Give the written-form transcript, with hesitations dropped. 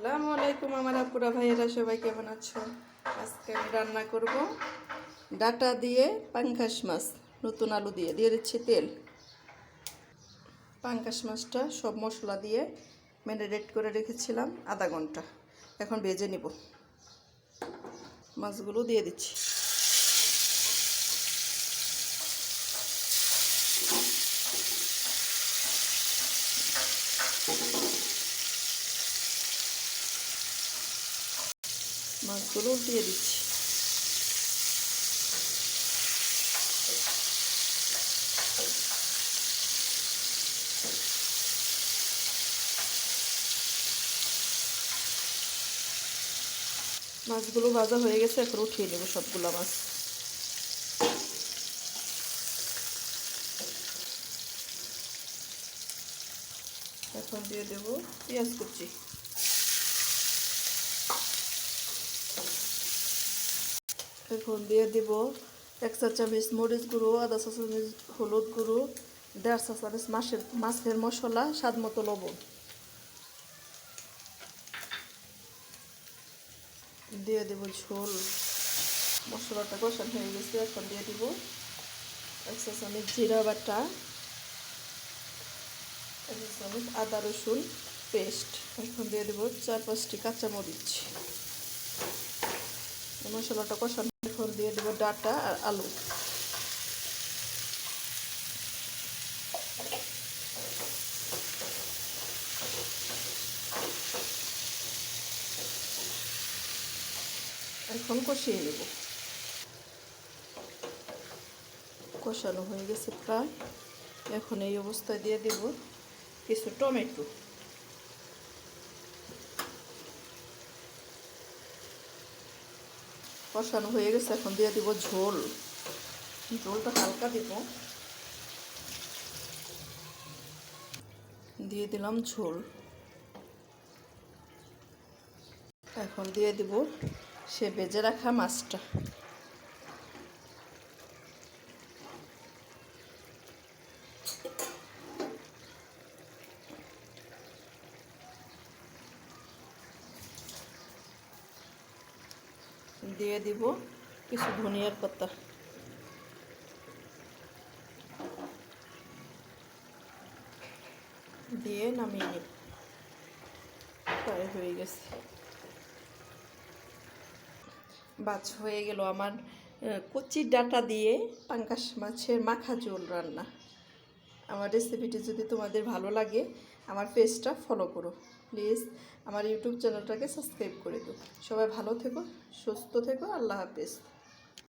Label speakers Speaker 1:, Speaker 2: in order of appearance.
Speaker 1: আসসালামু আলাইকুম আমার আপুরা ভাইয়েরা, সবাই কেমন আছো? আজকে আমি রান্না করব ডাটা দিয়ে পাঙ্গাস মাছ। নতুন আলু দিয়ে দিচ্ছি তেল। পাঙ্গাস মাছটা সব মশলা দিয়ে ম্যারিনেট করে রেখেছিলাম আধা ঘন্টা। এখন ভেজে নিব। মাছগুলো দিয়ে দিচ্ছি। মাছগুলো উল্টিয়ে দিচ্ছি। মাছগুলো ভাজা হয়ে গেছে, এখন উঠিয়ে নেব সবগুলো মাছ। এখন দিয়ে দেব পেঁয়াজ কুচি। এখন দিয়ে দিব 1 চা চামচ মরিচ গুঁড়ো, আধা চা চামচ হলুদ গুঁড়ো, 1.5 চা চামচ মাছের মশলা, স্বাদ মতো লবণ দিয়ে দেব। ঝোল মশলাটা কষানো হয়ে গেছে। এখন দিয়ে দিব 1 চা চামচ জিরা বাটা, 1 চা চামচ আদা রসুন পেস্ট। এখন দিয়ে দেব 4-5টি কাঁচামরিচ। মশলাটা কষানো। এখন দিয়ে দেব ডাটা আর আলু। এখন কষিয়ে নেব। কষানো হয়ে গেছে প্রায়। এখন এই অবস্থায় দিয়ে দেব কিছু টমেটো। কষানো হয়ে গেছে, এখন দিয়ে দিব ঝোল। ঝোলটা হালকা দিব। দিয়ে দিলাম ঝোল। এখন দিয়ে দিব সে ভেজে রাখা মাছটা। দিয়ে দিব কিছু ধনিয়ার পাতা। দিয়ে নামিয়ে নিব। প্রায় হয়ে গেছে। বাছ হয়ে গেল আমার কচি ডাটা দিয়ে পাঙ্গাস মাছের মাখা ঝোল রান্না। আমার রেসিপিটি যদি তোমাদের ভালো লাগে, আমার পেজটা ফলো করো প্লিজ। আমার ইউটিউব চ্যানেলটাকে সাবস্ক্রাইব করে দিও। সবাই ভালো থেকো, সুস্থ থেকো। আল্লাহ হাফেজ।